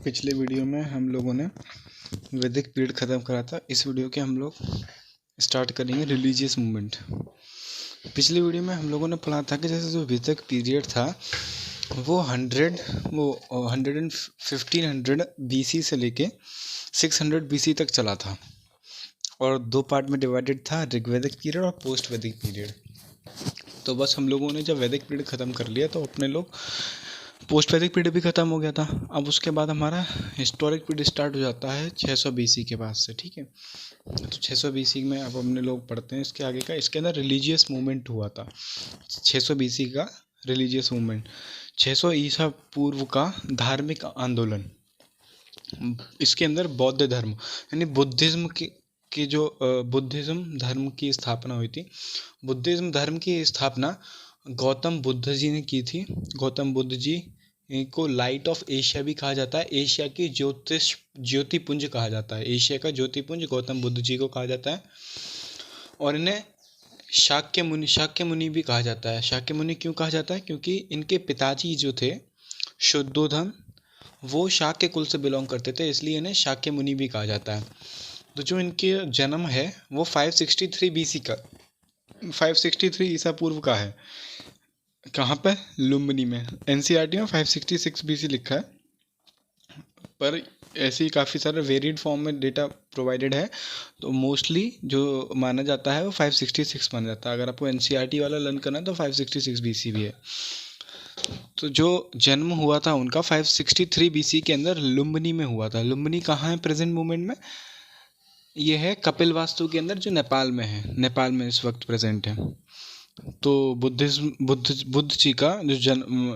पिछले वीडियो में हम लोगों ने वैदिक पीरियड ख़त्म करा था। इस वीडियो के हम लोग स्टार्ट करेंगे रिलीजियस मूवमेंट। पिछले वीडियो में हम लोगों ने पढ़ा था कि जैसे जो वैदिक पीरियड था वो 1500 BC से लेके 600 BC तक चला था और दो पार्ट में डिवाइडेड था, ऋग्वैदिक पीरियड और पोस्ट वैदिक पीरियड। तो बस हम लोगों ने जब वैदिक पीरियड ख़त्म कर लिया तो अपने लोग पोस्ट वैदिक पीरियड भी ख़त्म हो गया था। अब उसके बाद हमारा हिस्टोरिक पीरियड स्टार्ट हो जाता है 600 BC के बाद से। ठीक है, तो 600 BC में अब अपने लोग पढ़ते हैं इसके आगे का। इसके अंदर रिलीजियस मूवमेंट हुआ था 600 BC का रिलीजियस मूवमेंट। 600 ईसा पूर्व का धार्मिक आंदोलन। इसके अंदर बौद्ध धर्म यानी बुद्धिज्म की जो बुद्धिज्म धर्म की स्थापना हुई थी। बुद्धिज्म धर्म की स्थापना गौतम बुद्ध जी ने की थी। गौतम बुद्ध जी को लाइट ऑफ एशिया भी कहा जाता है। एशिया की ज्योतिपुंज कहा जाता है। एशिया का ज्योतिपुंज गौतम बुद्ध जी को कहा जाता है। और इन्हें शाक्य मुनि भी कहा जाता है। शाक्य मुनि क्यों कहा जाता है? क्योंकि इनके पिताजी जो थे शुद्धोधन, वो शाक्य कुल से बिलोंग करते थे, इसलिए इन्हें शाक्य मुनि भी कहा जाता है। तो जो इनके जन्म है वो 563 BC का 563 ईसा पूर्व का है। कहाँ पे? लुम्बिनी में। NCERT में 566 BC लिखा है, पर ऐसे ही काफ़ी सारे वेरिड फॉर्म में डेटा प्रोवाइडेड है। तो मोस्टली जो माना जाता है वो 566 माना जाता है। अगर आपको NCERT वाला लर्न करना है तो 566 BC भी है। तो जो जन्म हुआ था उनका 563 BC के अंदर लुम्बिनी में हुआ था। लुम्बिनी कहाँ है प्रेजेंट मोमेंट में? ये है कपिलवास्तु के अंदर, जो नेपाल में है। नेपाल में इस वक्त प्रेजेंट है। तो बुद्ध जी का जो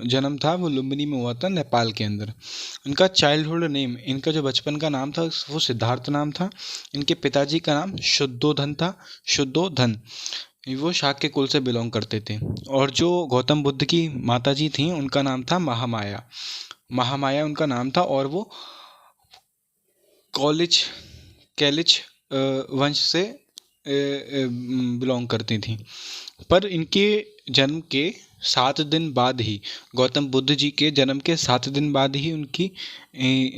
जन्म था वो लुम्बिनी में हुआ था, नेपाल के अंदर। इनका चाइल्डहुड नेम, इनका जो बचपन का नाम था वो सिद्धार्थ नाम था। इनके पिताजी का नाम शुद्धोधन था। शुद्धोधन वो शाक्य कुल से बिलोंग करते थे। और जो गौतम बुद्ध की माताजी थी उनका नाम था महामाया। महामाया उनका नाम था और वो कैलिच वंश से बिलोंग करती थी। पर इनके जन्म के 7 दिन बाद ही, गौतम बुद्ध जी के जन्म के 7 दिन बाद ही उनकी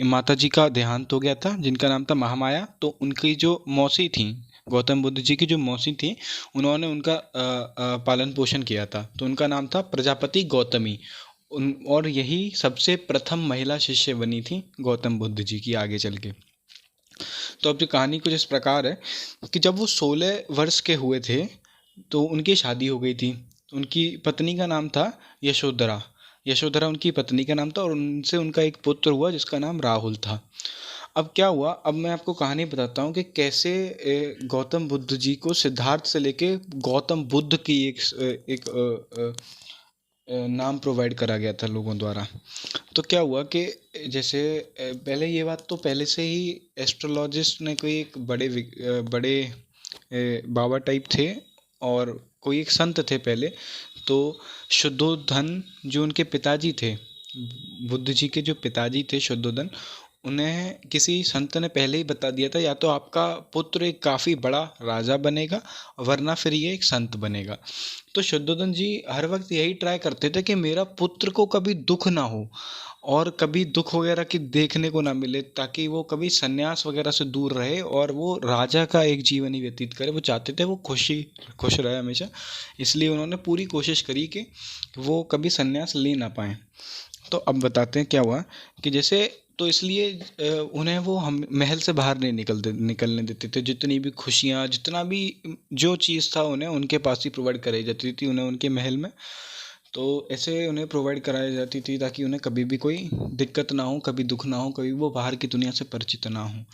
माता जी का देहांत हो गया था, जिनका नाम था महामाया। तो उनकी जो मौसी थी, गौतम बुद्ध जी की जो मौसी थी, उन्होंने उनका पालन पोषण किया था। तो उनका नाम था प्रजापति गौतमी। और यही सबसे प्रथम महिला शिष्य बनी थी गौतम बुद्ध जी की आगे चल के। तो अब जो कहानी कुछ इस प्रकार है कि जब वो 16 वर्ष के हुए थे तो उनकी शादी हो गई थी। उनकी पत्नी का नाम था यशोधरा। यशोधरा उनकी पत्नी का नाम था और उनसे उनका एक पुत्र हुआ जिसका नाम राहुल था। अब क्या हुआ, अब मैं आपको कहानी बताता हूँ कि कैसे गौतम बुद्ध जी को सिद्धार्थ से लेके गौतम बुद्ध की एक नाम प्रोवाइड करा गया था लोगों द्वारा। तो क्या हुआ कि जैसे पहले ये बात तो पहले से ही एस्ट्रोलॉजिस्ट ने, कोई एक बड़े बाबा टाइप थे और कोई एक संत थे पहले। तो शुद्धोधन जो उनके पिताजी थे, बुद्ध जी के जो पिताजी थे शुद्धोधन, उन्हें किसी संत ने पहले ही बता दिया था या तो आपका पुत्र एक काफ़ी बड़ा राजा बनेगा वरना फिर ये एक संत बनेगा। तो शुद्धोधन जी हर वक्त यही ट्राई करते थे कि मेरा पुत्र को कभी दुख ना हो और कभी दुख वगैरह की देखने को ना मिले, ताकि वो कभी संन्यास वगैरह से दूर रहे और वो राजा का एक जीवन ही व्यतीत करे। वो चाहते थे वो खुश रहे हमेशा, इसलिए उन्होंने पूरी कोशिश करी कि वो कभी संन्यास ले ना पाए। तो अब बताते हैं क्या हुआ कि जैसे, तो इसलिए उन्हें वो हम महल से बाहर नहीं निकलने देते थे। जितनी भी खुशियाँ, जितना भी जो चीज़ था उन्हें उनके पास ही प्रोवाइड कराई जाती थी, उन्हें उनके महल में। तो ऐसे उन्हें प्रोवाइड कराई जाती थी ताकि उन्हें कभी भी कोई दिक्कत ना हो, कभी दुख ना हो, कभी वो बाहर की दुनिया से परिचित ना हो।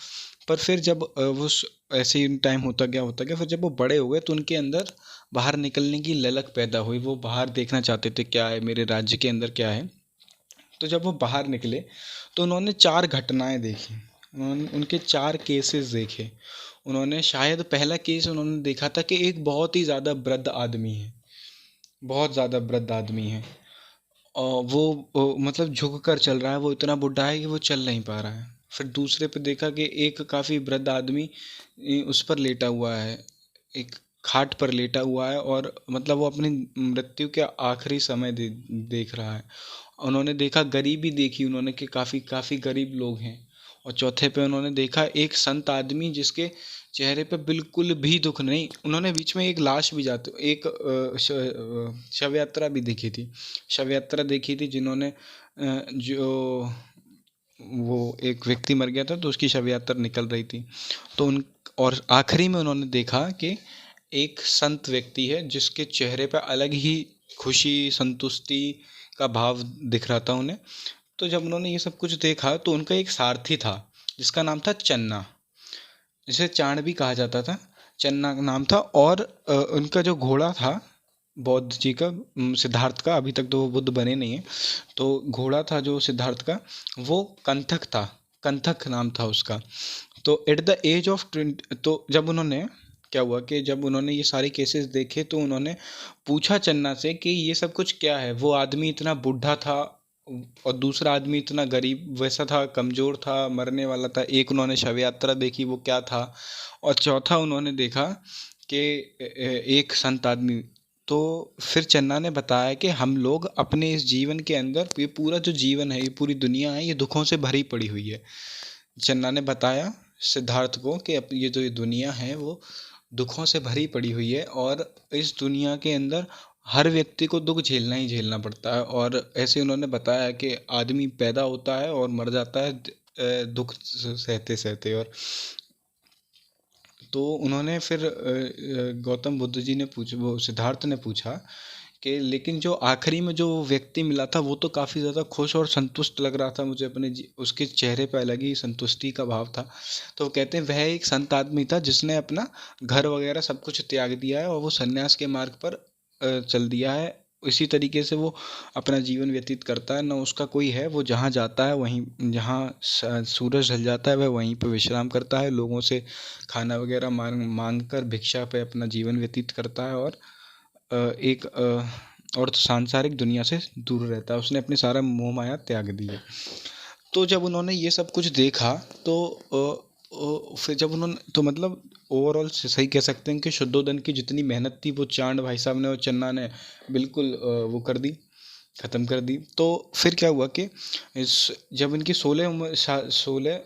पर फिर जब वो ऐसे ही टाइम होता गया, फिर जब वो बड़े हो गए तो उनके अंदर बाहर निकलने की ललक पैदा हुई। वो बाहर देखना चाहते थे क्या है मेरे राज्य के अंदर क्या है। तो जब वो बाहर निकले तो उन्होंने 4 घटनाएं देखी। उन्होंने उनके 4 केसेस देखे। उन्होंने शायद पहला केस उन्होंने देखा था कि एक बहुत ही ज़्यादा वृद्ध आदमी है, बहुत ज़्यादा वृद्ध आदमी है और वो मतलब झुक कर चल रहा है। वो इतना बुढ़ा है कि वो चल नहीं पा रहा है। फिर दूसरे पे देखा कि एक काफ़ी वृद्ध आदमी उस पर लेटा हुआ है, एक खाट पर लेटा हुआ है और मतलब वो अपनी मृत्यु के आखिरी समय देख रहा है। उन्होंने देखा गरीबी देखी उन्होंने कि काफ़ी काफ़ी गरीब लोग हैं। और चौथे पे उन्होंने देखा एक संत आदमी जिसके चेहरे पे बिल्कुल भी दुख नहीं। उन्होंने बीच में एक लाश भी जाते एक शव यात्रा भी देखी थी, शव यात्रा देखी थी जिन्होंने जो वो एक व्यक्ति मर गया था तो उसकी शव यात्रा निकल रही थी। तो उन और आखिरी में उन्होंने देखा कि एक संत व्यक्ति है जिसके चेहरे पे अलग ही खुशी संतुष्टि का भाव दिख रहा था उन्हें। तो जब उन्होंने ये सब कुछ देखा तो उनका एक सारथी था जिसका नाम था चन्ना, जिसे चाण भी कहा जाता था। चन्ना का नाम था। और उनका जो घोड़ा था बौद्ध जी का, सिद्धार्थ का, अभी तक तो वो बुद्ध बने नहीं है, तो घोड़ा था जो सिद्धार्थ का, वो कंथक था, कंथक नाम था उसका। तो एट द एज ऑफ 20, तो जब उन्होंने क्या हुआ कि जब उन्होंने ये सारे केसेस देखे तो उन्होंने पूछा चन्ना से कि ये सब कुछ क्या है। वो आदमी इतना बूढ़ा था और दूसरा आदमी इतना गरीब वैसा था, कमज़ोर था, मरने वाला था। एक उन्होंने शव यात्रा देखी, वो क्या था। और चौथा उन्होंने देखा कि एक संत आदमी। तो फिर चन्ना ने बताया कि हम लोग अपने इस जीवन के अंदर, ये पूरा जो जीवन है, ये पूरी दुनिया है, ये दुखों से भरी पड़ी हुई है। चन्ना ने बताया सिद्धार्थ को कि ये जो ये दुनिया है वो दुखों से भरी पड़ी हुई है और इस दुनिया के अंदर हर व्यक्ति को दुख झेलना ही झेलना पड़ता है। और ऐसे उन्होंने बताया कि आदमी पैदा होता है और मर जाता है दुख सहते सहते। और तो उन्होंने फिर गौतम बुद्ध जी ने वो सिद्धार्थ ने पूछा कि लेकिन जो आखिरी में जो व्यक्ति मिला था वो तो काफ़ी ज़्यादा खुश और संतुष्ट लग रहा था मुझे अपने उसके चेहरे पर अलग ही संतुष्टि का भाव था। तो वो कहते हैं वह एक संत आदमी था जिसने अपना घर वगैरह सब कुछ त्याग दिया है और वो सन्यास के मार्ग पर चल दिया है। इसी तरीके से वो अपना जीवन व्यतीत करता है, ना उसका कोई है। वो जहाँ जाता है वहीं, जहाँ सूरज ढल जाता है वह वहीं पर विश्राम करता है, लोगों से खाना वगैरह मांग कर भिक्षा पे अपना जीवन व्यतीत करता है और एक और सांसारिक दुनिया से दूर रहता है। उसने अपनी सारा मोह माया त्याग दी है। तो जब उन्होंने ये सब कुछ देखा तो फिर जब उन्होंने तो मतलब ओवरऑल सही कह सकते हैं कि शुद्धोदन की जितनी मेहनत थी वो चांद भाई साहब ने और चन्ना ने बिल्कुल वो कर दी, ख़त्म कर दी। तो फिर क्या हुआ कि जब इनकी 16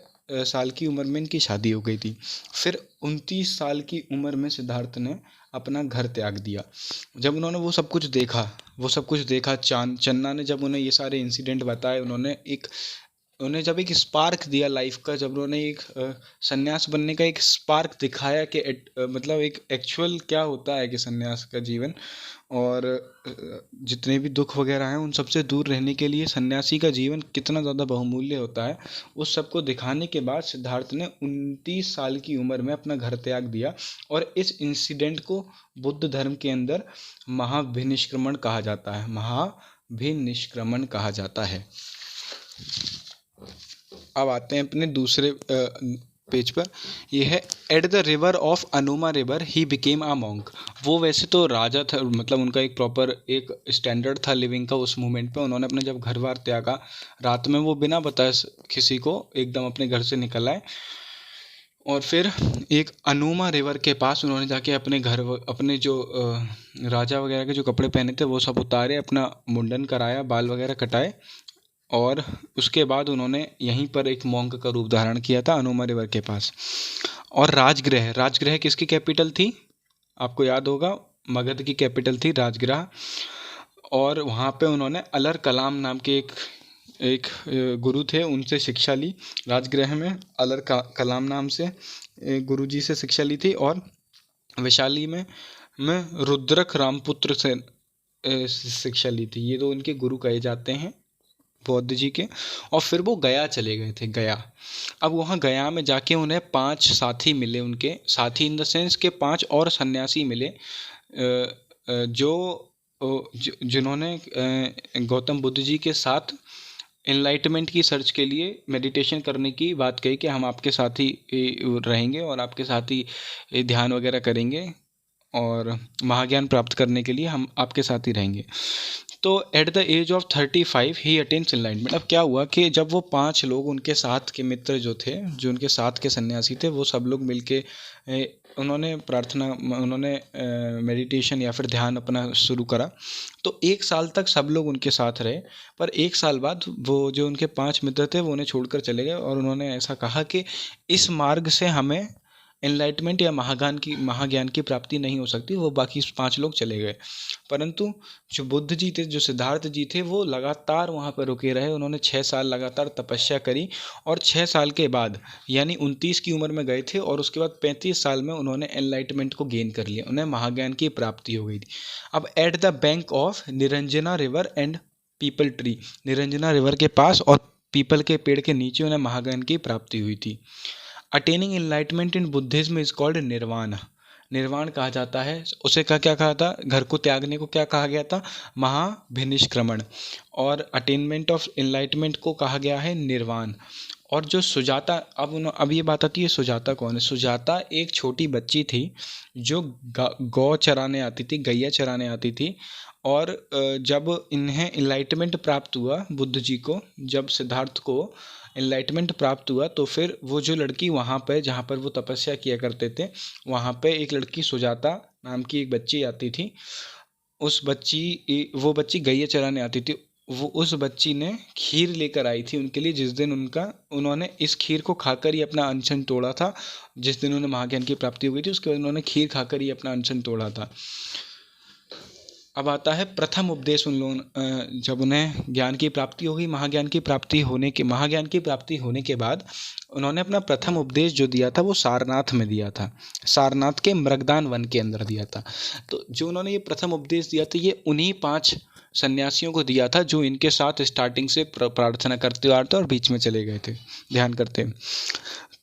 साल की उम्र में इनकी शादी हो गई थी। फिर 29 साल की उम्र में सिद्धार्थ ने अपना घर त्याग दिया। जब उन्होंने वो सब कुछ देखा चन्ना ने जब उन्हें ये सारे इंसिडेंट बताए, उन्हें जब एक स्पार्क दिया लाइफ का, जब उन्होंने एक सन्यास बनने का एक स्पार्क दिखाया कि मतलब एक एक्चुअल क्या होता है कि सन्यास का जीवन और जितने भी दुख वगैरह हैं उन सबसे दूर रहने के लिए सन्यासी का जीवन कितना ज़्यादा बहुमूल्य होता है, उस सबको दिखाने के बाद सिद्धार्थ ने 29 साल की उम्र में अपना घर त्याग दिया। और इस इंसिडेंट को बुद्ध धर्म के अंदर महाभिनिष्क्रमण कहा जाता है, महाभिनिष्क्रमण कहा जाता है। अब आते हैं अपने दूसरे पेज पर। यह है at the river of अनुमा river he became a monk. वो वैसे तो राजा था, मतलब उनका एक प्रॉपर एक स्टैंडर्ड था लिविंग का उस मोमेंट पे। उन्होंने अपने जब घर बार त्यागा, रात में वो बिना बताए किसी को एकदम अपने घर से निकल आए और फिर एक अनुमा रिवर के पास उन्होंने जाके अपने जो राजा वगैरह के जो कपड़े पहने थे वो सब उतारे, अपना मुंडन कराया, बाल वगैरह कटाए और उसके बाद उन्होंने यहीं पर एक मॉन्क का रूप धारण किया था अनुमा रिवर के पास। और राजगृह किसकी कैपिटल थी? आपको याद होगा, मगध की कैपिटल थी राजगृह। और वहाँ पे उन्होंने अलर कलाम नाम के एक गुरु थे, उनसे शिक्षा ली। राजगृह में अलर कलाम नाम से गुरु जी से शिक्षा ली थी। और वैशाली में रुद्रक रामपुत्र से शिक्षा ली थी। ये तो उनके गुरु कहे जाते हैं बौद्ध जी के। और फिर वो गया चले गए थे, गया। अब वहाँ गया में जाके उन्हें 5 साथी मिले, उनके साथी इन द सेंस के 5 और सन्यासी मिले जिन्होंने गौतम बुद्ध जी के साथ एनलाइटमेंट की सर्च के लिए मेडिटेशन करने की बात कही कि हम आपके साथ ही रहेंगे और आपके साथ ही ध्यान वगैरह करेंगे और महाज्ञान प्राप्त करने के लिए हम आपके साथ ही रहेंगे। तो at the age of 35 he attains enlightenment. अब क्या हुआ कि जब वो 5 लोग, उनके साथ के मित्र जो थे, जो उनके साथ के सन्यासी थे, वो सब लोग मिलके उन्होंने मेडिटेशन या फिर ध्यान अपना शुरू करा। तो 1 साल तक सब लोग उनके साथ रहे, पर 1 साल बाद वो जो उनके 5 मित्र थे वो उन्हें छोड़कर चले गए, और उन्होंने ऐसा कहा कि इस मार्ग से हमें एनलाइटमेंट या महाज्ञान की प्राप्ति नहीं हो सकती। वो बाकी 5 लोग चले गए, परंतु जो बुद्ध जी थे, जो सिद्धार्थ जी थे, वो लगातार वहाँ पर रुके रहे। उन्होंने 6 साल लगातार तपस्या करी, और 6 साल के बाद यानी 29 की उम्र में गए थे, और उसके बाद 35 साल में उन्होंने एनलाइटमेंट को गेन कर लिया, उन्हें महाज्ञान की प्राप्ति हो गई थी। अब at the bank of Niranjana river and people tree, Niranjana river के पास और पीपल के पेड़ के नीचे उन्हें महाज्ञान की प्राप्ति हुई थी। Attaining enlightenment in Buddhism is called निर्वाण। निर्वाण कहा जाता है उसे। क्या कहा था? घर को त्यागने को क्या कहा गया था? महाभिनिष्क्रमण। और अटेनमेंट ऑफ एनलाइटमेंट को कहा गया है निर्वाण। और जो सुजाता, अब ये बात आती है, सुजाता कौन है? सुजाता एक छोटी बच्ची थी जो गौ चराने आती थी, गैया चराने आती थी। और जब इन्हें एनलाइटमेंट प्राप्त हुआ, बुद्ध जी को जब सिद्धार्थ को एनलाइटमेंट प्राप्त हुआ, तो फिर वो जो लड़की वहाँ पे, जहाँ पर वो तपस्या किया करते थे, वहाँ पे एक लड़की सुजाता नाम की एक बच्ची आती थी। वो बच्ची गैया चराने आती थी। वो उस बच्ची ने खीर लेकर आई थी उनके लिए, जिस दिन उन्होंने इस खीर को खाकर ही अपना अनशन तोड़ा था। जिस दिन उन्हें महाज्ञान की प्राप्ति हो गई थी, उसके बाद उन्होंने खीर खाकर ही अपना अनशन तोड़ा था। अब आता है प्रथम उपदेश। उन लोगों जब उन्हें ज्ञान की प्राप्ति हो गई, महाज्ञान की प्राप्ति होने के बाद उन्होंने अपना प्रथम उपदेश जो दिया था वो सारनाथ में दिया था। सारनाथ के मृगदान वन के अंदर दिया था। तो जो उन्होंने ये प्रथम उपदेश दिया था, ये उन्हीं 5 सन्यासियों को दिया था जो इनके साथ स्टार्टिंग से प्रार्थना करते आ रहे थे और बीच में चले गए थे ध्यान करते।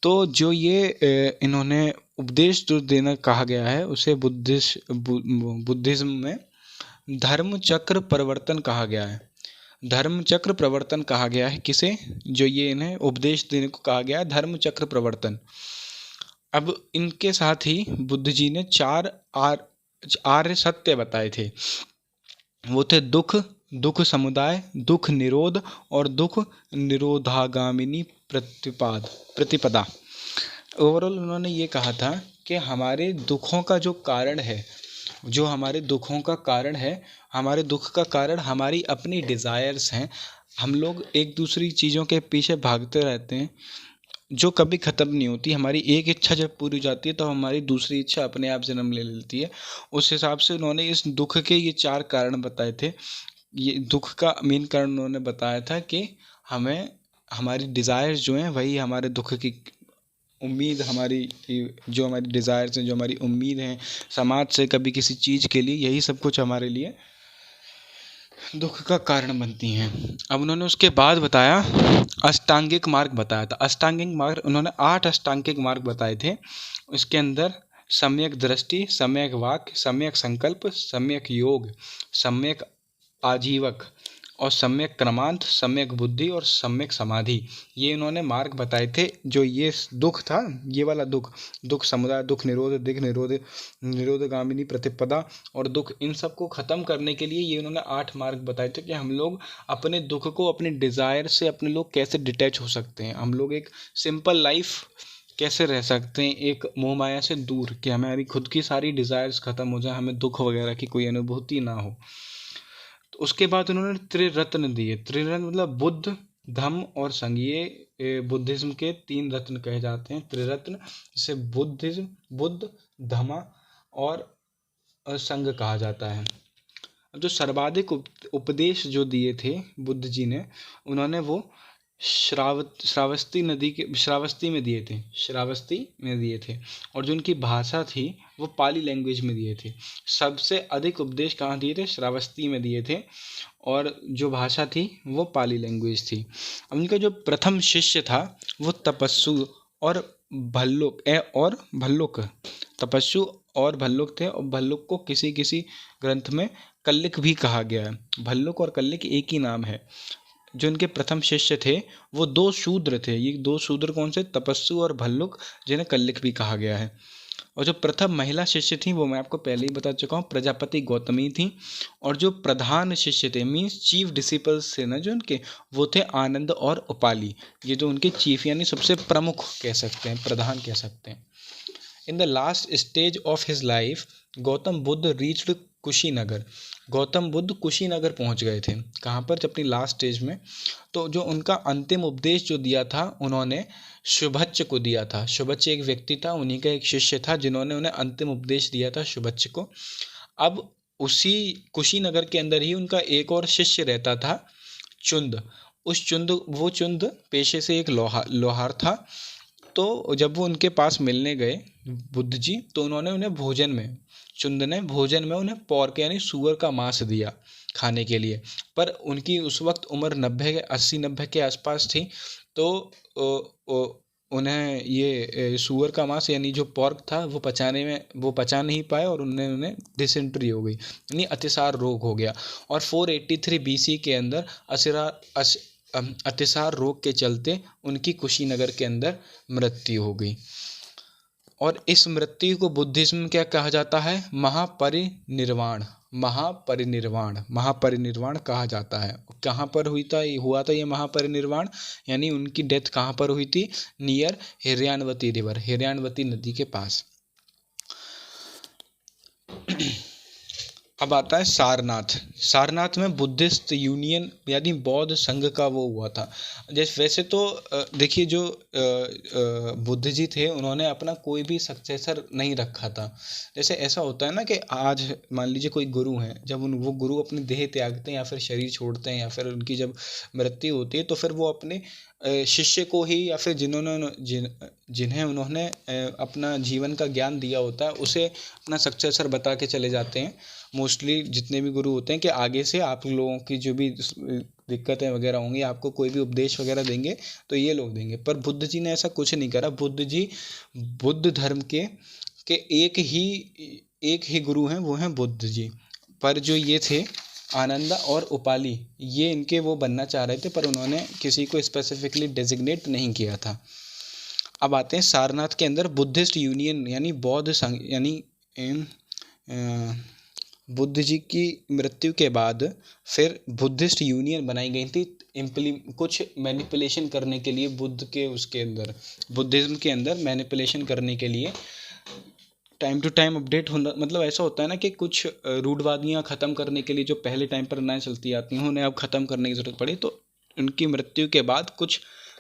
तो जो ये इन्होंने उपदेश जो देना कहा गया है, उसे बुद्धिज्म में धर्म चक्र प्रवर्तन कहा गया है। धर्म चक्र प्रवर्तन कहा गया है किसे? जो ये इन्हें उपदेश देने को कहा गया है, धर्म चक्र प्रवर्तन। अब इनके साथ ही बुद्ध जी ने 4 आर्य सत्य बताए थे। वो थे दुख समुदाय, दुख निरोध और दुख निरोधागामिनी प्रतिपदा। ओवरऑल उन्होंने ये कहा था कि हमारे दुखों का जो कारण है, हमारे दुख का कारण हमारी अपनी डिज़ायर्स हैं। हम लोग एक दूसरी चीज़ों के पीछे भागते रहते हैं जो कभी ख़त्म नहीं होती। हमारी एक इच्छा जब पूरी हो जाती है तो हमारी दूसरी इच्छा अपने आप जन्म ले लेती है। उस हिसाब से उन्होंने इस दुख के ये 4 कारण बताए थे। ये दुख का मेन कारण उन्होंने बताया था कि हमें हमारी डिज़ायर्स जो हैं वही हमारे दुख की उम्मीद, जो हमारी डिज़ायर्स हैं, जो हमारी उम्मीद हैं समाज से कभी किसी चीज़ के लिए, यही सब कुछ हमारे लिए दुख का कारण बनती हैं। अब उन्होंने उसके बाद बताया अष्टांगिक मार्ग बताया था। अष्टांगिक मार्ग उन्होंने 8 अष्टांगिक मार्ग बताए थे। उसके अंदर सम्यक दृष्टि, सम्यक वाक्य, सम्यक संकल्प, सम्यक योग, सम्यक आजीवक और सम्यक क्रमांत, सम्यक बुद्धि और सम्यक समाधि, ये इन्होंने मार्ग बताए थे। जो ये दुख था, ये वाला दुख समुदाय, दुख निरोध, निरोधगामिनी प्रतिपदा और दुख, इन सब को ख़त्म करने के लिए ये उन्होंने 8 मार्ग बताए थे कि हम लोग अपने दुख को, अपने डिज़ायर से अपने लोग कैसे डिटैच हो सकते हैं। हम लोग एक सिंपल लाइफ कैसे रह सकते हैं एक मोह माया से दूर, कि हमारी खुद की सारी डिज़ायर्स ख़त्म हो जाए, हमें दुख वगैरह की कोई अनुभूति ना हो। तो उसके बाद उन्होंने त्रिरत्न दिए। त्रिरत्न मतलब बुद्ध, धम्म और संघ, ये बुद्धिज्म के 3 रत्न कहे जाते हैं, त्रिरत्न। जिसे बुद्ध, धम्म और संघ कहा जाता है। जो सर्वाधिक उपदेश जो दिए थे बुद्ध जी ने, उन्होंने वो श्रावस्ती में दिए थे। और जो उनकी भाषा थी वो पाली लैंग्वेज में दिए थे। सबसे अधिक उपदेश कहाँ दिए थे? श्रावस्ती में दिए थे। और जो भाषा थी वो पाली लैंग्वेज थी। उनका जो प्रथम शिष्य था वो तपस्सु और भल्लुक तपस्सु और भल्लुक थे। और भल्लुक को किसी ग्रंथ में कल्लिक भी कहा गया है। भल्लुक और कल्लिक एक ही नाम है। जो इनके प्रथम शिष्य थे वो 2 शूद्र थे। ये 2 शूद्र कौन से? तपस्सु और भल्लुक, जिन्हें कल्लिक भी कहा गया है। और जो प्रथम महिला शिष्य थी वो मैं आपको पहले ही बता चुका हूँ, प्रजापति गौतमी थी। और जो प्रधान शिष्य थे मीन्स चीफ डिसिपल्स थे ना जो उनके, वो थे आनंद और उपाली। ये जो उनके चीफ यानी सबसे प्रमुख कह सकते हैं, प्रधान कह सकते हैं। In the last stage of his life Gautam Buddha reached Kushinagar. Gautam Buddha Kushinagar पहुंच गए थे। कहाँ पर? जब अपनी लास्ट स्टेज में। तो जो उनका अंतिम उपदेश जो दिया था उन्होंने शुभच्च को दिया था। शुभच्च एक व्यक्ति था, उन्हीं का एक शिष्य था जिन्होंने उन्हें अंतिम उपदेश दिया था शुभच्च को। अब उसी कुशीनगर के अंदर ही उनका एक और शिष्य रहता था, चुंद। वो चुंद पेशे से एक लोहार था। तो जब वो उनके पास मिलने गए बुद्ध जी, तो उन्होंने उन्हें चुंद ने भोजन में उन्हें पॉर्क यानी सूअर का मांस दिया खाने के लिए। पर उनकी उस वक्त उम्र 80-90 के आसपास थी। तो उन्हें ये सूअर का मांस यानी जो पॉर्क था वो पचा नहीं पाए और उन्हें डिसेंट्री हो गई यानी अतिसार रोग हो गया। और 483 BC के अंदर अतिसार रोग के चलते उनकी कुशीनगर के अंदर मृत्यु हो गई। और इस मृत्यु को बुद्धिज्म में क्या कहा जाता है? महापरिनिर्वाण कहा जाता है। कहाँ पर हुआ था ये महापरिनिर्वाण? यानी उनकी डेथ कहाँ पर हुई थी? नियर हिरण्यवती रिवर, हिरण्यवती नदी के पास। अब आता है सारनाथ में बुद्धिस्ट यूनियन यानी बौद्ध संघ का वो हुआ था। जैसे वैसे तो देखिए जो बुद्ध जी थे उन्होंने अपना कोई भी सक्सेसर नहीं रखा था। जैसे ऐसा होता है ना कि आज मान लीजिए कोई गुरु हैं, जब वो गुरु अपनी देह त्यागते हैं या फिर शरीर छोड़ते हैं या फिर उनकी जब मृत्यु होती है, तो फिर वो अपने शिष्य को ही या फिर जिन्हें उन्होंने अपना जीवन का ज्ञान दिया होता है उसे अपना सक्सेसर बता के चले जाते हैं। मोस्टली जितने भी गुरु होते हैं कि आगे से आप लोगों की जो भी दिक्कतें वगैरह होंगी, आपको कोई भी उपदेश वगैरह देंगे तो ये लोग देंगे। पर बुद्ध जी ने ऐसा कुछ नहीं करा। बुद्ध जी बुद्ध धर्म के एक ही गुरु हैं, वो हैं बुद्ध जी। पर जो ये थे आनंद और उपाली, ये इनके वो बनना चाह रहे थे पर उन्होंने किसी को स्पेसिफिकली डेजिग्नेट नहीं किया था। अब आते हैं सारनाथ के अंदर बुद्धिस्ट यूनियन यानी बौद्ध संघ यानी बुद्ध जी की मृत्यु के बाद फिर बुद्धिस्ट यूनियन बनाई गई थी कुछ मैनिपुलेशन करने के लिए। बुद्धिज्म के अंदर मैनिपुलेशन करने के लिए टाइम टू टाइम अपडेट होना, मतलब ऐसा होता है ना कि कुछ रूढ़वादियाँ ख़त्म करने के लिए जो पहले टाइम पर नए चलती आती हैं उन्हें अब ख़त्म करने की ज़रूरत पड़ी। तो उनकी मृत्यु के बाद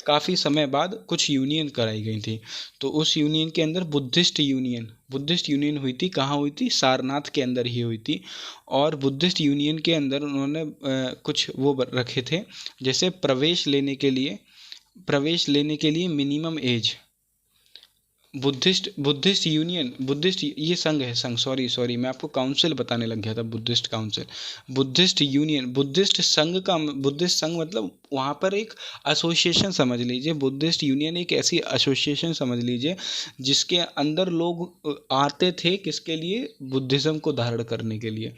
काफ़ी समय बाद कुछ यूनियन कराई गई थी। तो उस यूनियन के अंदर बुद्धिस्ट यूनियन हुई थी। कहाँ हुई थी? सारनाथ के अंदर ही हुई थी। और बुद्धिस्ट यूनियन के अंदर उन्होंने कुछ वो रखे थे, जैसे प्रवेश लेने के लिए मिनिमम एज। बुद्धिस्ट ये संघ है, सॉरी मैं आपको काउंसिल बताने लग गया था। Buddhist council, Buddhist union, Buddhist संघ मतलब वहाँ पर एक एसोसिएशन समझ लीजिए। बुद्धिस्ट यूनियन एक ऐसी एसोसिएशन समझ लीजिए जिसके अंदर लोग आते थे किसके लिए? बुद्धिज़्म को धारण करने के लिए।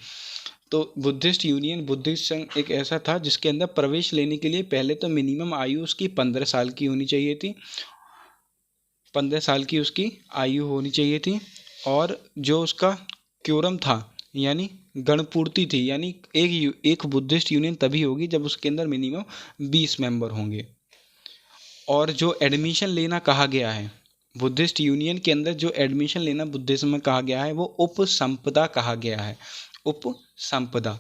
तो बुद्धिस्ट संघ एक ऐसा था जिसके अंदर प्रवेश लेने के लिए पहले तो मिनिमम आयु उसकी 15 साल की होनी चाहिए थी। 15 साल की उसकी आयु होनी चाहिए थी। और जो उसका क्योरम था यानी गणपूर्ति थी, यानी एक बुद्धिस्ट यूनियन तभी होगी जब उसके अंदर मिनिमम 20 मेंबर होंगे। और जो एडमिशन लेना कहा गया है बुद्धिस्ट यूनियन के अंदर, जो एडमिशन लेना बुद्धिज्म में कहा गया है वो उपसंपदा कहा गया है। उपसंपदा।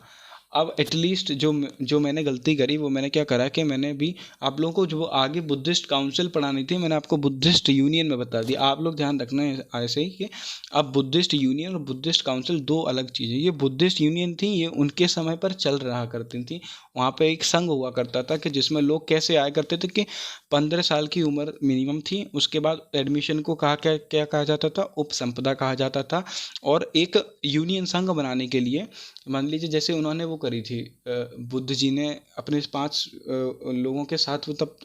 अब एटलीस्ट जो मैंने गलती करी वो मैंने क्या करा कि मैंने भी आप लोगों को जो आगे बुद्धिस्ट काउंसिल पढ़ानी थी मैंने आपको बुद्धिस्ट यूनियन में बता दिया। आप लोग ध्यान रखना है ऐसे ही कि अब बुद्धिस्ट यूनियन और बुद्धिस्ट काउंसिल दो अलग चीज़ें। ये बुद्धिस्ट यूनियन थी, ये उनके समय पर चल रहा करती थी। वहाँ पे एक संघ हुआ करता था कि जिसमें लोग कैसे आया करते थे कि 15 साल की उम्र मिनिमम थी। उसके बाद एडमिशन को क्या कहा जाता था? उपसंपदा कहा जाता था। और एक यूनियन संघ बनाने के लिए मान लीजिए जैसे उन्होंने वो करी थी, बुद्ध जी ने अपने 5 लोगों के साथ वो तब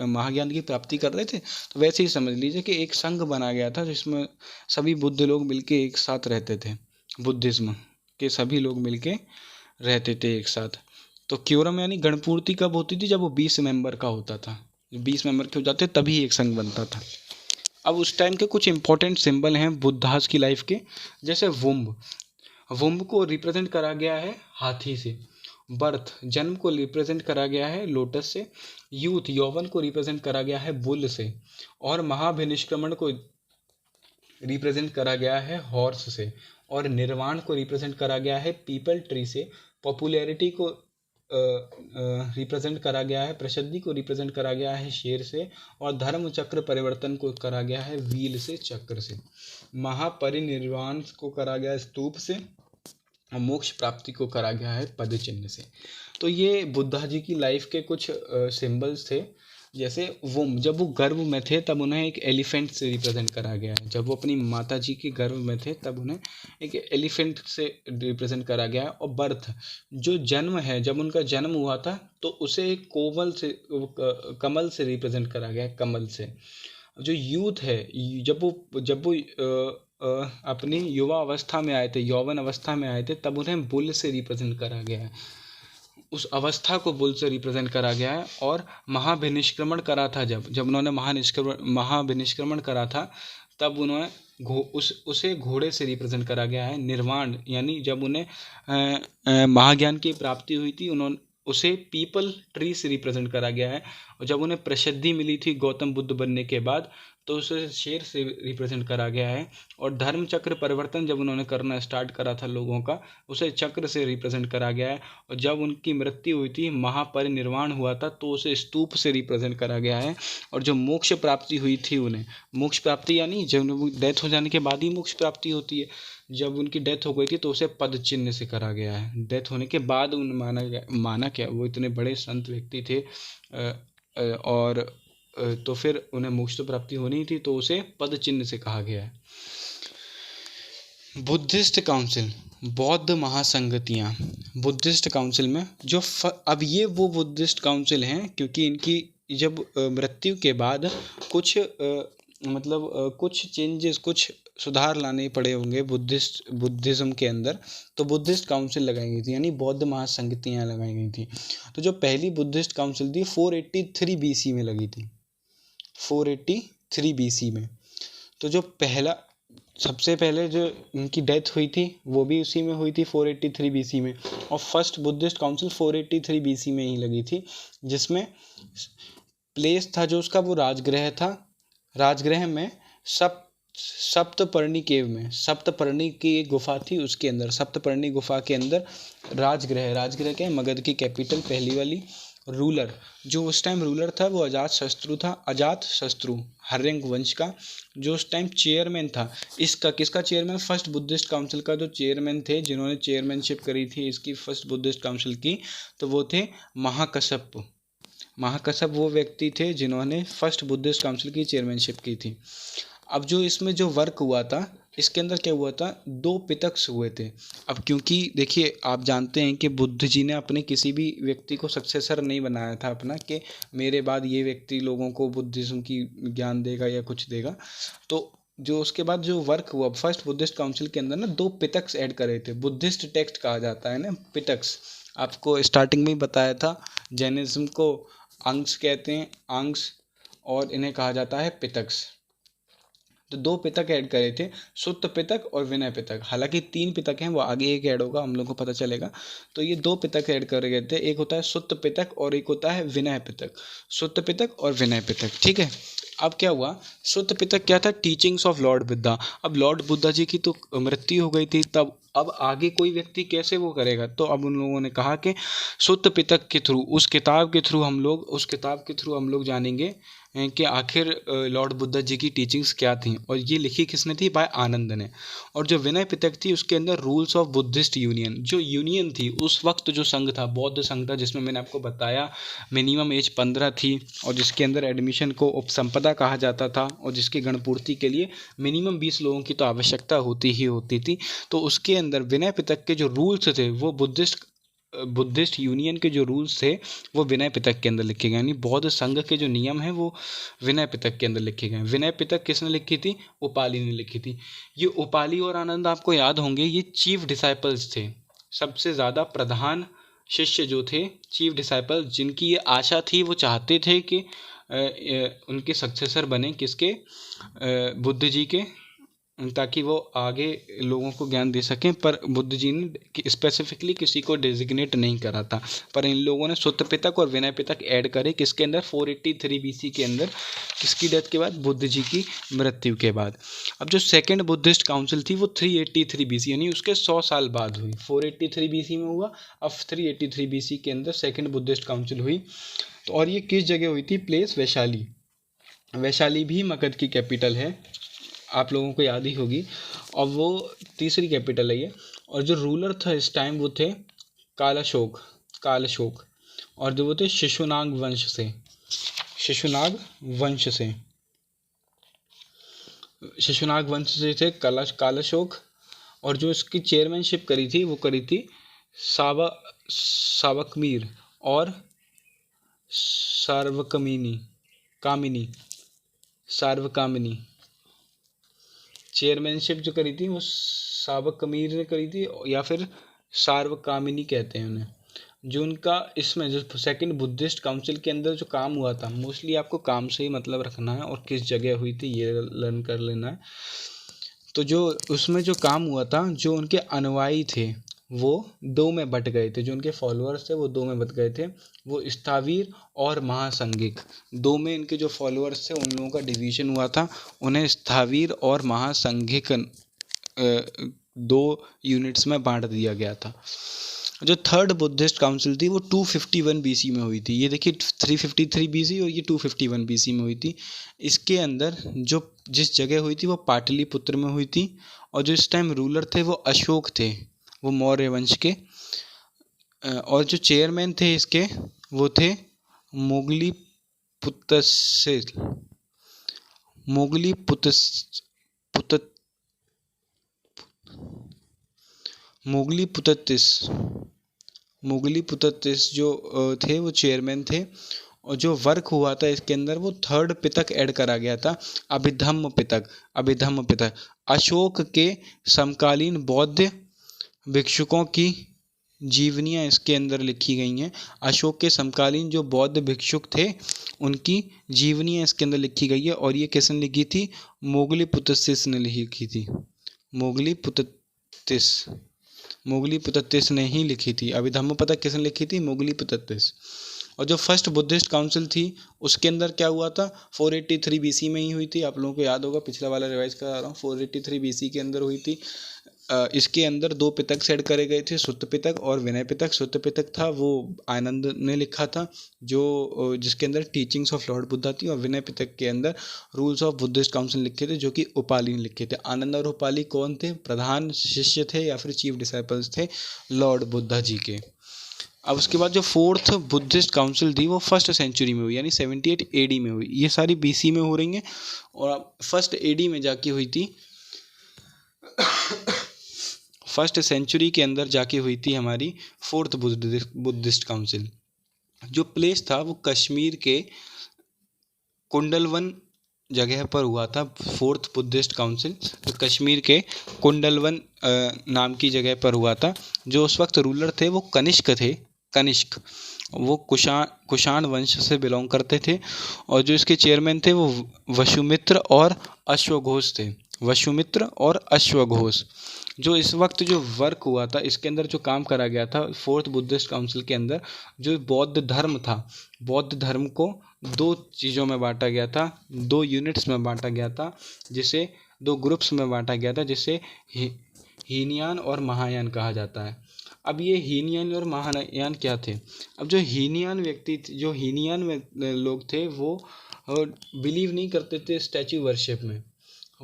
महाज्ञान की प्राप्ति कर रहे थे। तो वैसे ही समझ लीजिए कि एक संघ बना गया था जिसमें सभी बुद्ध लोग मिलके एक साथ रहते थे। बुद्धिज्म के सभी लोग मिलके रहते थे एक साथ। तो क्योरम यानी गणपूर्ति कब होती थी? जब वो 20 मेंबर का होता था। 20 मेंबर के हो जाते तभी एक संघ बनता था। अब उस टाइम के कुछ इंपॉर्टेंट सिंबल हैं बुद्धास की लाइफ के, जैसे वुम्ब को रिप्रेजेंट करा गया है हाथी से, बर्थ जन्म को रिप्रेजेंट करा गया है लोटस से, यूथ यौवन को रिप्रेजेंट करा गया है बुल से, और महाभिनिष्क्रमण को रिप्रेजेंट करा गया है हॉर्स से, और निर्वाण को रिप्रेजेंट करा गया है पीपल ट्री से, पॉपुलैरिटी को रिप्रेजेंट करा गया है, प्रसिद्धि को रिप्रेजेंट करा गया है शेर से, और धर्म चक्र परिवर्तन को करा गया है व्हील से, चक्र से, महापरिनिर्वाण को करा गया है स्तूप से, और मोक्ष प्राप्ति को करा गया है पद चिन्ह से। तो ये बुद्धा जी की लाइफ के कुछ सिंबल्स थे। जैसे जब वो गर्भ में थे तब उन्हें एक एलिफेंट से रिप्रेजेंट करा गया है, जब वो अपनी माता जी के गर्भ में थे तब उन्हें एक एलिफेंट से रिप्रेजेंट करा गया है। और बर्थ जो जन्म है, जब उनका जन्म हुआ था तो उसे एक कमल से रिप्रेजेंट करा गया है, कमल से। जो यूथ है, जब वो अपनी युवा अवस्था में आए थे, यौवन अवस्था में आए थे, तब उन्हें बुल से रिप्रेजेंट करा गया है, उस अवस्था को बुल से रिप्रेजेंट करा गया है। और महाभिनिष्क्रमण करा था, जब उन्होंने महाभिनिष्क्रमण करा था तब उन्हें उसे घोड़े से रिप्रेजेंट करा गया है। निर्वाण यानी जब उन्हें महाज्ञान की प्राप्ति हुई थी, उसे पीपल ट्री से रिप्रेजेंट करा गया है। और जब उन्हें प्रसिद्धि मिली थी गौतम बुद्ध बनने के बाद, तो उसे शेर से रिप्रेजेंट करा गया है। और धर्म चक्र परिवर्तन जब उन्होंने करना स्टार्ट करा था लोगों का, उसे चक्र से रिप्रेजेंट करा गया है। और जब उनकी मृत्यु हुई थी, महापरिनिर्वाण हुआ था, तो उसे स्तूप से रिप्रेजेंट करा गया है। और जो मोक्ष प्राप्ति हुई थी उन्हें, मोक्ष प्राप्ति यानी जब डेथ हो जाने के बाद ही मोक्ष प्राप्ति होती है, जब उनकी डेथ हो गई थी तो उसे पद चिन्ह से करा गया है। डेथ होने के बाद उन्हें माना क्या, वो इतने बड़े संत व्यक्ति थे, और तो फिर उन्हें मोक्ष तो प्राप्ति होनी थी, तो उसे पद चिन्ह से कहा गया है। बुद्धिस्ट काउंसिल, बौद्ध महासंगतियाँ, बुद्धिस्ट काउंसिल में जो अब ये वो बुद्धिस्ट काउंसिल हैं, क्योंकि इनकी जब मृत्यु के बाद कुछ कुछ चेंजेस, कुछ सुधार लाने पड़े होंगे बुद्धिज़्म के अंदर, तो बुद्धिस्ट काउंसिल लगाई गई थी, यानी बौद्ध महासंगतियाँ लगाई गई थी। तो जो पहली बुद्धिस्ट काउंसिल थी 483 BC में लगी थी, 483 BC में। तो जो सबसे पहले जो इनकी डेथ हुई थी वो भी उसी में हुई थी 483 BC में। और फर्स्ट बुद्धिस्ट काउंसिल 483 BC में ही लगी थी, जिसमें प्लेस था जो उसका वो राजगृह था। राजगृह में सप्तपर्णी केव में, सप्तपर्णी की एक गुफा थी, उसके अंदर सप्तपर्णी गुफा के अंदर राजगृह के मगध की कैपिटल पहली वाली। रूलर जो उस टाइम रूलर था वो अजातशत्रु था, अजातशत्रु हर्यंक वंश का, जो उस टाइम चेयरमैन था। किसका चेयरमैन? फर्स्ट बुद्धिस्ट काउंसिल का जो चेयरमैन थे, जिन्होंने चेयरमैनशिप करी थी इसकी फर्स्ट बुद्धिस्ट काउंसिल की, तो वो थे महाकश्यप वो व्यक्ति थे जिन्होंने फर्स्ट बुद्धिस्ट काउंसिल की चेयरमैनशिप की थी। अब जो इसमें जो वर्क हुआ था, इसके अंदर क्या हुआ था, 2 पितक्स हुए थे। अब क्योंकि देखिए आप जानते हैं कि बुद्ध जी ने अपने किसी भी व्यक्ति को सक्सेसर नहीं बनाया था अपना, कि मेरे बाद ये व्यक्ति लोगों को बुद्धिज्म की ज्ञान देगा या कुछ देगा। तो जो उसके बाद जो वर्क हुआ फर्स्ट बुद्धिस्ट काउंसिल के अंदर ना, 2 पितक्स ऐड करे थे। बुद्धिस्ट टेक्स्ट कहा जाता है ना पिटक्स, आपको स्टार्टिंग में ही बताया था। जैनिज्म को अंग्स कहते हैं, अंग्स, और इन्हें कहा जाता है पितक्स। तो 2 पितक ऐड करे थे, सुत्त पितक और विनय पितक। हालांकि 3 पितक हैं, वो आगे एक ऐड होगा, हम लोग को पता चलेगा। तो ये 2 पितक ऐड करे गए थे, एक होता है सुत्त पितक और एक होता है विनय पितक। सुत्त पितक और विनय पितक, ठीक है। अब क्या हुआ, सुत्त पितक क्या था, टीचिंग्स ऑफ लॉर्ड बुद्धा। अब लॉर्ड बुद्धा जी की तो मृत्यु हो गई थी, तब अब आगे कोई व्यक्ति कैसे वो करेगा, तो अब उन लोगों ने कहा कि सुत्त पितक के थ्रू, उस किताब के थ्रू हम लोग जानेंगे कि आखिर लॉर्ड बुद्धा जी की टीचिंग्स क्या थी। और ये लिखी किसने थी, बाय आनंद ने। और जो विनय पिटक थी उसके अंदर रूल्स ऑफ बुद्धिस्ट यूनियन, जो यूनियन थी उस वक्त, जो संघ था, बौद्ध संघ था, जिसमें मैंने आपको बताया मिनिमम एज 15 थी, और जिसके अंदर एडमिशन को उपसंपदा कहा जाता था, और जिसकी गणपूर्ति के लिए मिनिमम 20 लोगों की तो आवश्यकता होती थी। तो उसके अंदर विनय पिटक के जो रूल्स थे वो बुद्धिस्ट यूनियन के जो रूल्स थे वो विनय पिटक के अंदर लिखे गए, यानी बौद्ध संघ के जो नियम हैं वो विनय पिटक के अंदर लिखे गए। विनय पिटक किसने लिखी थी, उपाली ने लिखी थी। ये उपाली और आनंद आपको याद होंगे, ये चीफ डिसाइपल्स थे, सबसे ज़्यादा प्रधान शिष्य जो थे, चीफ डिसाइपल, जिनकी ये आशा थी, वो चाहते थे कि उनके सक्सेसर बने, किसके, बुद्ध जी के, ताकि वो आगे लोगों को ज्ञान दे सकें। पर बुद्ध जी ने स्पेसिफिकली किसी को डेजिग्नेट नहीं करा था, पर इन लोगों ने सुत्त पितक और विनय पितक ऐड करे, किसके अंदर, 483 BC के अंदर, किसकी डेथ के बाद, बुद्ध जी की मृत्यु के बाद। अब जो सेकेंड बुद्धिस्ट काउंसिल थी वो 383 BC यानी उसके 100 साल बाद हुई। 483 BC में हुआ, अब 383 BC के अंदर सेकेंड बुद्धिस्ट काउंसिल हुई। तो और ये किस जगह हुई थी, प्लेस वैशाली। वैशाली भी मगध की कैपिटल है, आप लोगों को याद ही होगी, और वो तीसरी कैपिटल है ये। और जो रूलर था इस टाइम वो थे कालशोक, और जो वो थे शिशुनाग वंश से, शिशुनाग वंश से थे कालशोक। और जो इसकी चेयरमैनशिप करी थी वो करी थी सावकमीर और सार्वकामिनी। चेयरमैनशिप जो करी थी वो सावकमीर ने करी थी, या फिर सार्वकामिनी कहते हैं उन्हें। जो उनका इसमें जो सेकंड बुद्धिस्ट काउंसिल के अंदर जो काम हुआ था, मोस्टली आपको काम से ही मतलब रखना है और किस जगह हुई थी ये लर्न कर लेना है। तो जो उसमें जो काम हुआ था, जो उनके अनुयायी थे वो दो में बट गए थे, जो उनके फॉलोअर्स थे वो दो में बट गए थे, वो स्थावीर और महासंघिक। दो में इनके जो फॉलोअर्स थे उन लोगों का डिवीजन हुआ था, उन्हें स्थावीर और महासंघिक दो यूनिट्स में बांट दिया गया था। जो थर्ड बुद्धिस्ट काउंसिल थी वो 251 BC में हुई थी। ये देखिए 353 BC और ये 251 BC में हुई थी। इसके अंदर जो जिस जगह हुई थी वो पाटलिपुत्र में हुई थी, और जो इस टाइम रूलर थे वो अशोक थे, वो मौर्य वंश के। और जो चेयरमैन थे इसके वो थे मोगलीपुततिस जो थे वो चेयरमैन थे। और जो वर्क हुआ था इसके अंदर वो थर्ड पितक ऐड करा गया था, अभिधम्म पितक। अशोक के समकालीन बौद्ध भिक्षुकों की जीवनियाँ इसके अंदर लिखी गई हैं। अशोक के समकालीन जो बौद्ध भिक्षुक थे उनकी जीवनियाँ इसके अंदर लिखी गई है, और ये किसने लिखी थी, मोगलीपुततिस ने लिखी थी। मोगलीपुततिस ने ही लिखी थी। अभिधम्म पितक किसने लिखी थी, मोगलीपुततिस। और जो फर्स्ट बुद्धिस्ट काउंसिल थी उसके अंदर क्या हुआ था, 483 BC में ही हुई थी। आप लोगों को याद होगा, पिछला वाला रिवाइज करा रहा हूँ, 483 BC के अंदर हुई थी। इसके अंदर दो पितक सेट करे गए थे, सुत्त पितक और विनय पितक। सुत्त पितक था वो आनंद ने लिखा था, जो जिसके अंदर टीचिंग्स ऑफ लॉर्ड बुद्धा थी, और विनय पितक के अंदर रूल्स ऑफ बुद्धिस्ट काउंसिल लिखे थे, जो कि उपाली ने लिखे थे। आनंद और उपाली कौन थे, प्रधान शिष्य थे या फिर चीफ डिसाइपल्स थे लॉर्ड बुद्धा जी के। अब उसके बाद जो फोर्थ बुद्धिस्ट काउंसिल थी वो फर्स्ट सेंचुरी में हुई, यानी 78 AD में हुई। ये सारी BC में हो रही हैं, और फर्स्ट AD में जाके हुई थी, फर्स्ट सेंचुरी के अंदर जाके हुई थी हमारी फोर्थ बुद्धिस्ट काउंसिल। जो प्लेस था वो कश्मीर के कुंडलवन जगह पर हुआ था। फोर्थ बुद्धिस्ट काउंसिल तो कश्मीर के कुंडलवन नाम की जगह पर हुआ था। जो उस वक्त रूलर थे वो कनिष्क थे। वो कुषाण वंश से बिलोंग करते थे, और जो इसके चेयरमैन थे वो वसुमित्र और अश्वघोष। जो इस वक्त जो वर्क हुआ था इसके अंदर जो काम करा गया था फोर्थ बुद्धिस्ट काउंसिल के अंदर, जो बौद्ध धर्म था, बौद्ध धर्म को दो चीज़ों में बांटा गया था, दो यूनिट्स में बांटा गया था, जिसे दो ग्रुप्स में बांटा गया था, जिसे हीनयान और महायान कहा जाता है। अब ये हीनयान और महायान क्या थे? अब जो हीनयान लोग थे वो बिलीव नहीं करते थे स्टैचू वर्शिप में।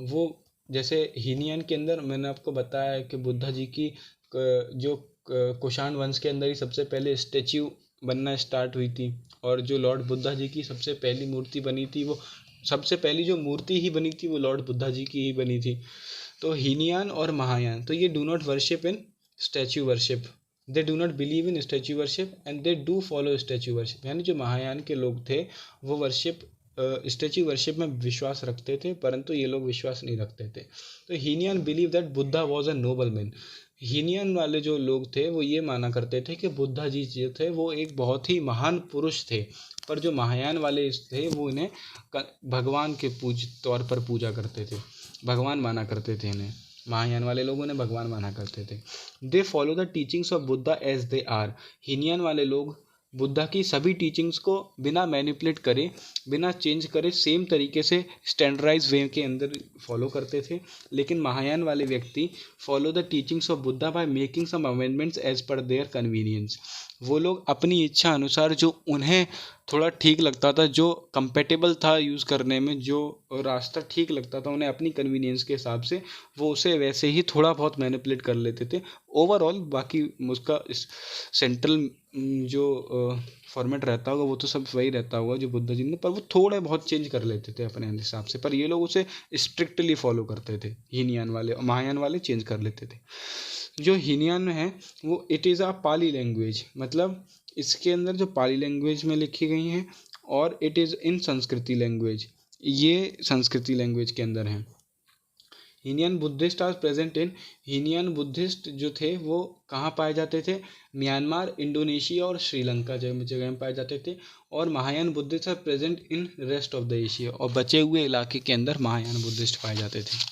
वो जैसे हीनयान के अंदर मैंने आपको बताया कि बुद्धा जी की जो कुषाण वंश के अंदर ही सबसे पहले स्टैचू बनना स्टार्ट हुई थी, और जो लॉर्ड बुद्धा जी की सबसे पहली मूर्ति बनी थी, वो सबसे पहली जो मूर्ति ही बनी थी वो लॉर्ड बुद्धा जी की ही बनी थी। तो हीनयान और महायान, तो ये do not worship in statue worship, they do not believe in statue worship and they do follow statue worship. यानी जो महायान के लोग थे वो स्टैचू वर्शिप में विश्वास रखते थे, परंतु ये लोग विश्वास नहीं रखते थे। तो Hinayana believe that Buddha was a noble man. Hinayana वाले जो लोग थे वो ये माना करते थे कि बुद्धा जी जो थे वो एक बहुत ही महान पुरुष थे, पर जो महायान वाले थे वो इन्हें भगवान के तौर पर पूजा करते थे, भगवान माना करते थे इन्हें। महायान वाले लोग उन्हें भगवान माना करते थे। They follow the teachings of Buddha as they are. Hinayana वाले लोग बुद्धा की सभी टीचिंग्स को बिना मैनिपुलेट करे, बिना चेंज करे, सेम तरीके से स्टैंडर्डाइज वे के अंदर फॉलो करते थे। लेकिन महायान वाले व्यक्ति follow the teachings of Buddha by making some amendments as per their convenience. वो लोग अपनी इच्छा अनुसार जो उन्हें थोड़ा ठीक लगता था, जो कंपेटेबल था यूज़ करने में, जो रास्ता ठीक लगता था उन्हें अपनी कन्वीनियंस के हिसाब से, वो उसे वैसे ही थोड़ा बहुत मैनिपुलेट कर लेते थे। ओवरऑल बाकी उसका सेंट्रल जो फॉर्मेट रहता होगा वो तो सब वही रहता होगा जो बुद्ध जी ने, पर वो थोड़े बहुत चेंज कर लेते थे अपने हिसाब से। पर ये लोग उसे स्ट्रिक्टली फॉलो करते थे हीनियान वाले, और महायान वाले चेंज कर लेते थे। जो हीनियान में है वो it is a Pali language, मतलब इसके अंदर जो पाली लैंग्वेज में लिखी गई हैं, और इट इज़ इन संस्कृति लैंग्वेज, ये संस्कृति लैंग्वेज के अंदर हैं। Hinayana Buddhist are present in, Hinayana Buddhist जो थे वो कहाँ पाए जाते थे? म्यांमार, इंडोनेशिया और श्रीलंका जगह में पाए जाते थे। और Mahayana Buddhist are present in rest of the Asia, और बचे हुए इलाके के अंदर महायान बुद्धिस्ट पाए जाते थे।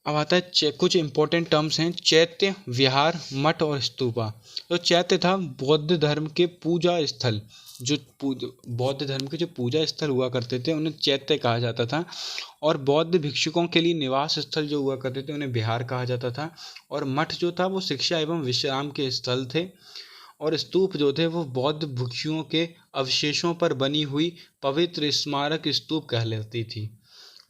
अब आता है कुछ इंपॉर्टेंट टर्म्स हैं, चैत्य, विहार, मठ और स्तूपा। तो चैत्य था बौद्ध धर्म के पूजा स्थल, जो बौद्ध धर्म के जो पूजा स्थल हुआ करते थे उन्हें चैत्य कहा जाता था। और बौद्ध भिक्षुकों के लिए निवास स्थल जो हुआ करते थे उन्हें विहार कहा जाता था। और मठ जो था वो शिक्षा एवं विश्राम के स्थल थे। और स्तूप जो थे वो बौद्ध भिक्षुओं के अवशेषों पर बनी हुई पवित्र स्मारक स्तूप कहलाती थी।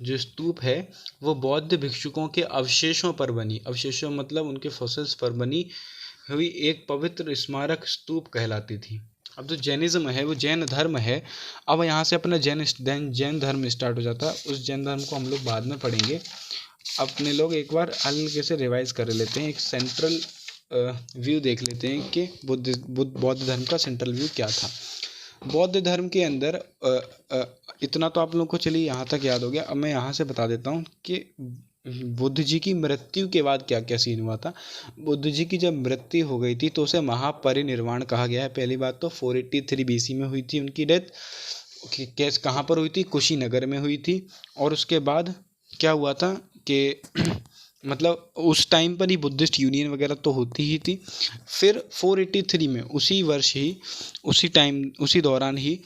जो स्तूप है वो बौद्ध भिक्षुकों के अवशेषों पर बनी, अवशेषों मतलब उनके फॉसिल्स पर बनी हुई एक पवित्र स्मारक स्तूप कहलाती थी। अब जो जैनिज्म है वो जैन धर्म है। अब यहाँ से अपना जैन धर्म स्टार्ट हो जाता है। उस जैन धर्म को हम लोग बाद में पढ़ेंगे। अपने लोग एक बार हल्के से रिवाइज कर लेते हैं, एक सेंट्रल व्यू देख लेते हैं कि बौद्ध धर्म का सेंट्रल व्यू क्या था। बौद्ध धर्म के अंदर इतना तो आप लोगों को चलिए यहाँ तक याद हो गया। अब मैं यहाँ से बता देता हूँ कि बुद्ध जी की मृत्यु के बाद क्या क्या सीन हुआ था। बुद्ध जी की जब मृत्यु हो गई थी तो उसे महापरिनिर्वाण कहा गया है। पहली बात तो 483 BC में हुई थी उनकी डेथ। कैसे, कहाँ पर हुई थी? कुशीनगर में हुई थी। और उसके बाद क्या हुआ था कि मतलब उस टाइम पर ही बुद्धिस्ट यूनियन वगैरह तो होती ही थी। फिर 483 में उसी वर्ष ही, उसी दौरान ही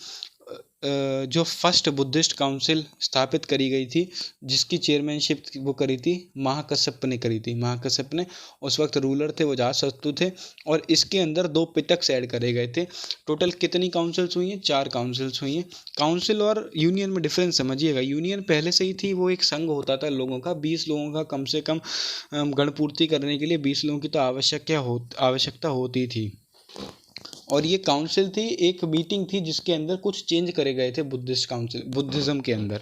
जो फर्स्ट बुद्धिस्ट काउंसिल स्थापित करी गई थी, जिसकी चेयरमैनशिप वो करी थी महाकश्यप ने करी थी। महाकश्यप ने उस वक्त रूलर थे, वो अजातशत्रु थे। और इसके अंदर 2 पिटक्स ऐड करे गए थे। टोटल कितनी काउंसिल्स हुई हैं? 4 काउंसिल्स हुई हैं। काउंसिल और यूनियन में डिफरेंस समझिएगा। यूनियन पहले से ही थी, वो एक संघ होता था लोगों का, 20 लोगों का कम से कम गणपूर्ति करने के लिए 20 लोगों की तो आवश्यकता होती थी। और ये काउंसिल थी, एक मीटिंग थी जिसके अंदर कुछ चेंज करे गए थे बुद्धिज्म के अंदर।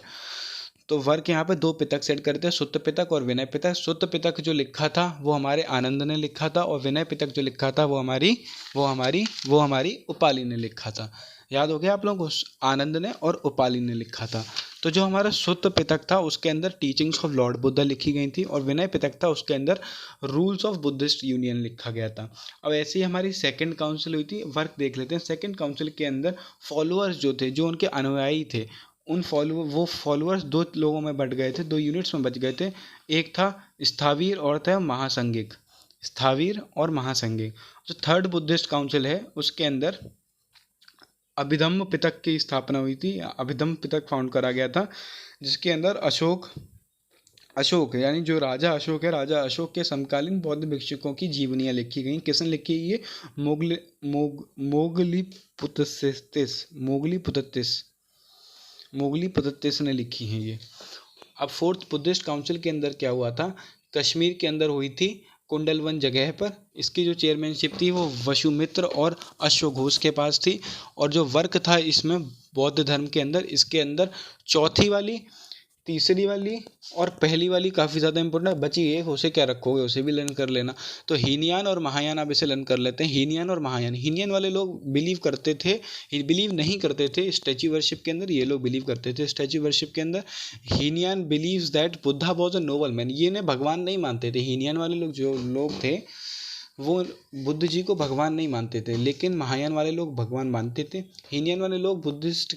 तो वर्क यहाँ पे 2 पिटक सेट करते हैं, सुत्त पिटक और विनय पिटक। सुत्त पिटक जो लिखा था वो हमारे आनंद ने लिखा था, और विनय पिटक जो लिखा था वो हमारी उपाली ने लिखा था। याद हो गया आप लोगों को? आनंद ने और उपाली ने लिखा था। तो जो हमारा सुत्त पिटक था उसके अंदर टीचिंग्स ऑफ लॉर्ड बुद्धा लिखी गई थी, और विनय पिटक था उसके अंदर रूल्स ऑफ बुद्धिस्ट यूनियन लिखा गया था। अब ऐसे ही हमारी सेकंड काउंसिल हुई थी। वर्क देख लेते हैं। सेकंड काउंसिल के अंदर फॉलोअर्स जो थे, जो उनके अनुयायी थे, वो फॉलोअर्स 2 लोगों में बट गए थे, 2 यूनिट्स में बच गए थे। एक था स्थावीर और था महासंघिक। स्थावीर और महासंघिक। जो थर्ड बुद्धिस्ट काउंसिल है उसके अंदर अभिधम्म पिटक की स्थापना हुई थी। अभिधम्म पिटक फाउंड करा गया था, जिसके अंदर अशोक यानी जो राजा अशोक है, राजा अशोक के समकालीन बौद्ध भिक्षुकों की जीवनियाँ लिखी गई। किसने लिखी? ये मोगली ने लिखी हैं ये। अब फोर्थ बुद्धिस्ट काउंसिल के अंदर क्या हुआ था? कश्मीर के अंदर हुई थी, कुंडलवन जगह पर। इसकी जो चेयरमैनशिप थी वो वसुमित्र और अश्वघोष के पास थी। और जो वर्क था इसमें बौद्ध धर्म के अंदर, इसके अंदर चौथी वाली, तीसरी वाली और पहली वाली काफ़ी ज़्यादा इंपॉर्टेंट है। बची एक, उसे क्या रखोगे? उसे भी लर्न कर लेना। तो हीनियान और महायान आप इसे लर्न कर लेते हैं। हीनियान और महायान। हीनियन वाले लोग बिलीव नहीं करते थे स्टैच्यू वर्शिप के अंदर। ये लोग बिलीव करते थे स्टैच्यू वर्शिप के अंदर। Hinayana believes that Buddha was a noble man. ये ने भगवान नहीं मानते थे। हीनियन वाले लोग जो लोग थे वो बुद्ध जी को भगवान नहीं मानते थे, लेकिन महायान वाले लोग भगवान मानते थे। हीनयान वाले लोग बुद्ध जी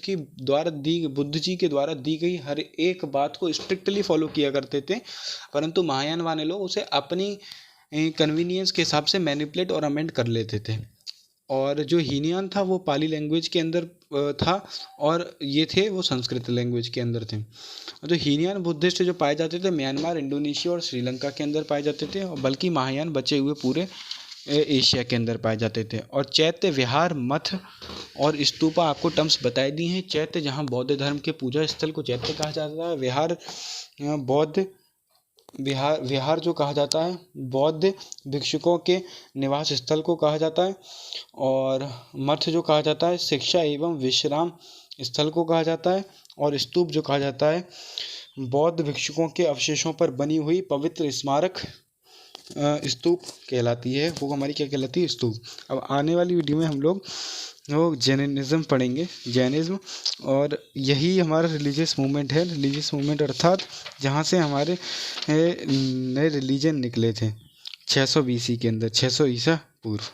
के द्वारा दी गई हर एक बात को स्ट्रिक्टली फॉलो किया करते थे, परंतु महायान वाले लोग उसे अपनी कन्वीनियंस के हिसाब से मैनिपुलेट और अमेंड कर लेते थे। और जो हीनयान था वो पाली लैंग्वेज के अंदर था, और ये थे वो संस्कृत लैंग्वेज के अंदर थे। जो हीनयान बुद्धिस्ट जो पाए जाते थे म्यांमार, इंडोनेशिया और श्रीलंका के अंदर पाए जाते थे, और बल्कि महायान बचे हुए पूरे एशिया के अंदर पाए जाते थे। और चैत्य, विहार, मठ और स्तूपा आपको टर्म्स बताई दी हैं। चैत्य जहाँ बौद्ध धर्म के पूजा स्थल को चैत्य कहा जाता है। विहार जो कहा जाता है बौद्ध भिक्षुकों के निवास स्थल को कहा जाता है। और मठ जो कहा जाता है शिक्षा एवं विश्राम स्थल को कहा जाता है। और स्तूप जो कहा जाता है बौद्ध भिक्षुकों के अवशेषों पर बनी हुई पवित्र स्मारक स्तूप कहलाती है। वो हमारी क्या कहलाती है? स्तूप। अब आने वाली वीडियो में हम लोग जैनिज्म पढ़ेंगे, जैनिज्म, और यही हमारा रिलीजियस मूवमेंट है। रिलीजियस मूवमेंट अर्थात जहाँ से हमारे नए रिलीजन निकले थे 600 BC के अंदर, 600 ईसा पूर्व।